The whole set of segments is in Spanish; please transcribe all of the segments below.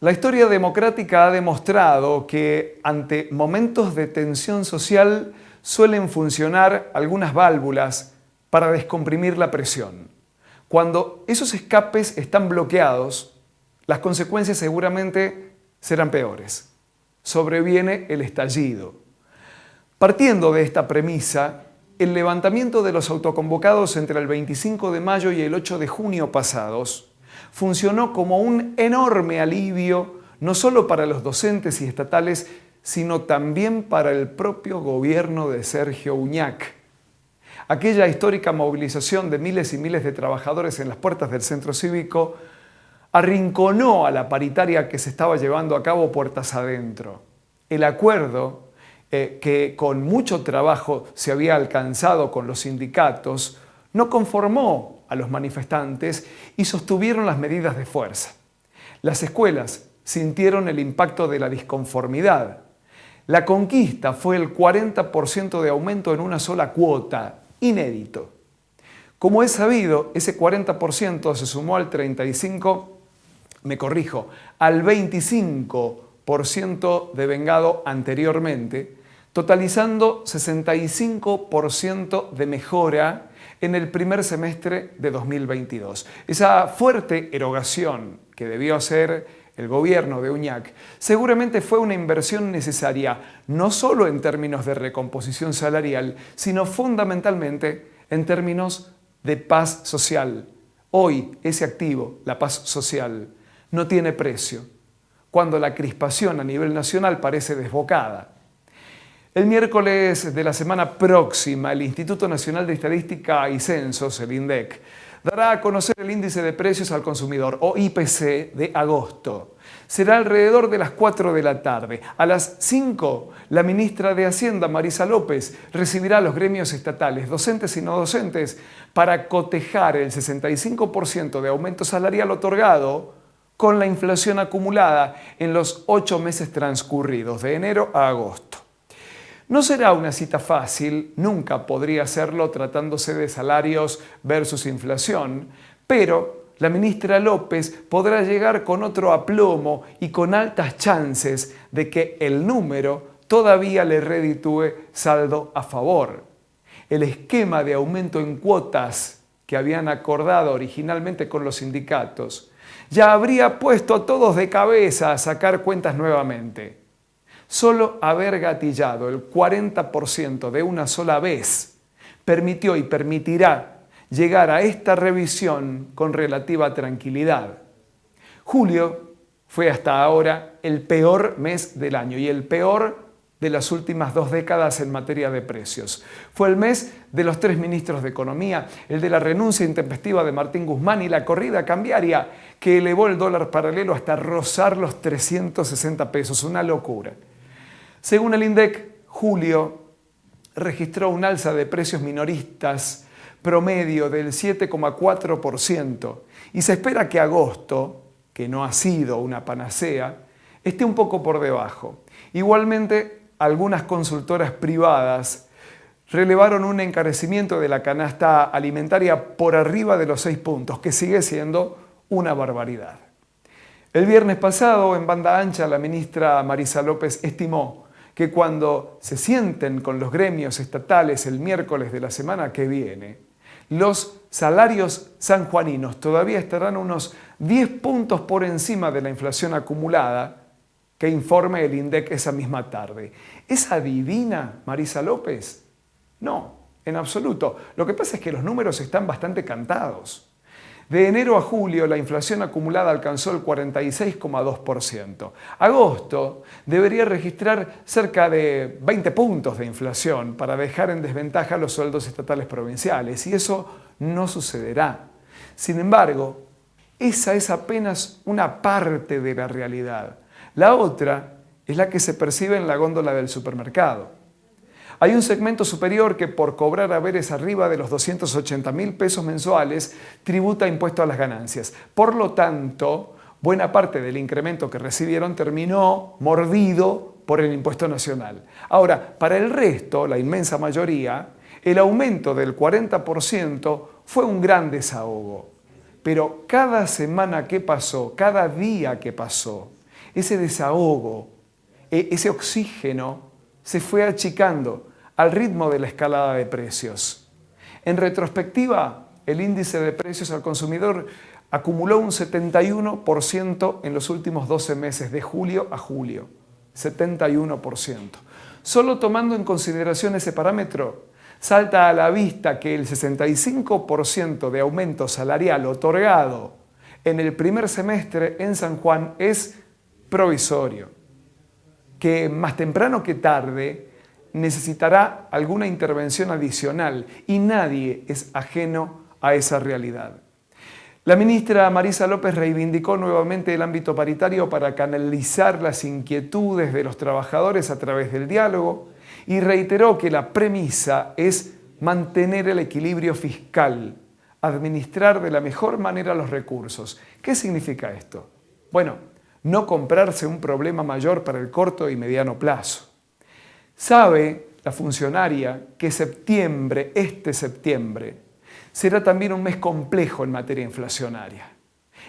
La historia democrática ha demostrado que ante momentos de tensión social suelen funcionar algunas válvulas para descomprimir la presión. Cuando esos escapes están bloqueados, las consecuencias seguramente serán peores. Sobreviene el estallido. Partiendo de esta premisa, el levantamiento de los autoconvocados entre el 25 de mayo y el 8 de junio pasados funcionó como un enorme alivio no solo para los docentes y estatales, sino también para el propio gobierno de Sergio Uñac. Aquella histórica movilización de miles y miles de trabajadores en las puertas del centro cívico arrinconó a la paritaria que se estaba llevando a cabo puertas adentro. El acuerdo que con mucho trabajo se había alcanzado con los sindicatos no conformó a los manifestantes y sostuvieron las medidas de fuerza. Las escuelas sintieron el impacto de la disconformidad. La conquista fue el 40% de aumento en una sola cuota, inédito. Como es sabido, ese 40% se sumó al 25% devengado anteriormente, totalizando 65% de mejora en el primer semestre de 2022. Esa fuerte erogación que debió hacer el gobierno de Uñac seguramente fue una inversión necesaria, no solo en términos de recomposición salarial, sino fundamentalmente en términos de paz social. Hoy ese activo, la paz social, no tiene precio, cuando la crispación a nivel nacional parece desbocada. El miércoles de la semana próxima, el Instituto Nacional de Estadística y Censos, el INDEC, dará a conocer el índice de precios al consumidor, o IPC, de agosto. Será alrededor de las 4 de la tarde. A las 5, la ministra de Hacienda, Marisa López, recibirá a los gremios estatales, docentes y no docentes, para cotejar el 65% de aumento salarial otorgado con la inflación acumulada en los 8 meses transcurridos, de enero a agosto. No será una cita fácil, nunca podría serlo tratándose de salarios versus inflación, pero la ministra López podrá llegar con otro aplomo y con altas chances de que el número todavía le reditúe saldo a favor. El esquema de aumento en cuotas que habían acordado originalmente con los sindicatos ya habría puesto a todos de cabeza a sacar cuentas nuevamente. Solo haber gatillado el 40% de una sola vez permitió y permitirá llegar a esta revisión con relativa tranquilidad. Julio fue hasta ahora el peor mes del año y el peor de las últimas 2 décadas en materia de precios. Fue el mes de los 3 ministros de Economía, el de la renuncia intempestiva de Martín Guzmán y la corrida cambiaria que elevó el dólar paralelo hasta rozar los 360 pesos, una locura. Según el INDEC, julio registró un alza de precios minoristas promedio del 7,4% y se espera que agosto, que no ha sido una panacea, esté un poco por debajo. Igualmente, algunas consultoras privadas relevaron un encarecimiento de la canasta alimentaria por arriba de los 6 puntos, que sigue siendo una barbaridad. El viernes pasado, en banda ancha, la ministra Marisa López estimó que cuando se sienten con los gremios estatales el miércoles de la semana que viene, los salarios sanjuaninos todavía estarán unos 10 puntos por encima de la inflación acumulada que informe el INDEC esa misma tarde. ¿Es adivina Marisa López? No, en absoluto. Lo que pasa es que los números están bastante cantados. De enero a julio, la inflación acumulada alcanzó el 46,2%. Agosto debería registrar cerca de 20 puntos de inflación para dejar en desventaja los sueldos estatales provinciales, y eso no sucederá. Sin embargo, esa es apenas una parte de la realidad. La otra es la que se percibe en la góndola del supermercado. Hay un segmento superior que, por cobrar haberes arriba de los 280.000 pesos mensuales, tributa impuesto a las ganancias. Por lo tanto, buena parte del incremento que recibieron terminó mordido por el impuesto nacional. Ahora, para el resto, la inmensa mayoría, el aumento del 40% fue un gran desahogo. Pero cada semana que pasó, cada día que pasó, ese desahogo, ese oxígeno se fue achicando al ritmo de la escalada de precios. En retrospectiva, el índice de precios al consumidor acumuló un 71% en los últimos 12 meses, de julio a julio. 71%. Solo tomando en consideración ese parámetro, salta a la vista que el 65% de aumento salarial otorgado en el primer semestre en San Juan es provisorio, que más temprano que tarde necesitará alguna intervención adicional y nadie es ajeno a esa realidad. La ministra Marisa López reivindicó nuevamente el ámbito paritario para canalizar las inquietudes de los trabajadores a través del diálogo y reiteró que la premisa es mantener el equilibrio fiscal, administrar de la mejor manera los recursos. ¿Qué significa esto? Bueno, no comprarse un problema mayor para el corto y mediano plazo. Sabe la funcionaria que este septiembre, será también un mes complejo en materia inflacionaria.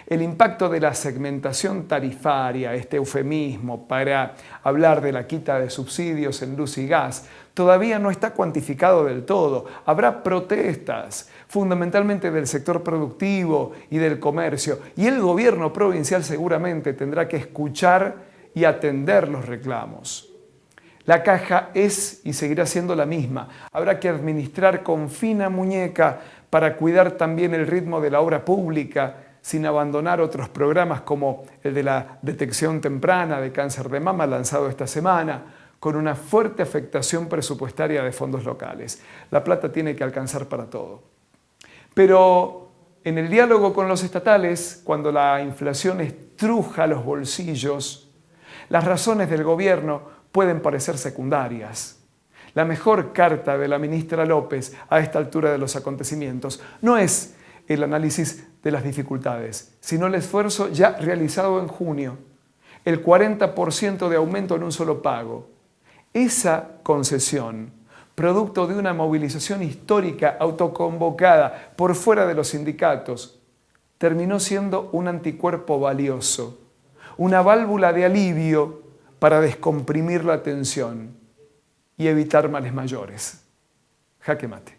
El impacto de la segmentación tarifaria, este eufemismo para hablar de la quita de subsidios en luz y gas, todavía no está cuantificado del todo. Habrá protestas, fundamentalmente del sector productivo y del comercio, y el gobierno provincial seguramente tendrá que escuchar y atender los reclamos. La caja es y seguirá siendo la misma. Habrá que administrar con fina muñeca para cuidar también el ritmo de la obra pública, sin abandonar otros programas como el de la detección temprana de cáncer de mama lanzado esta semana, con una fuerte afectación presupuestaria de fondos locales. La plata tiene que alcanzar para todo. Pero en el diálogo con los estatales, cuando la inflación estruja los bolsillos, las razones del gobierno pueden parecer secundarias. La mejor carta de la ministra López a esta altura de los acontecimientos no es el análisis de las dificultades, sino el esfuerzo ya realizado en junio, el 40% de aumento en un solo pago. Esa concesión, producto de una movilización histórica autoconvocada por fuera de los sindicatos, terminó siendo un anticuerpo valioso, una válvula de alivio para descomprimir la tensión y evitar males mayores. Jaque mate.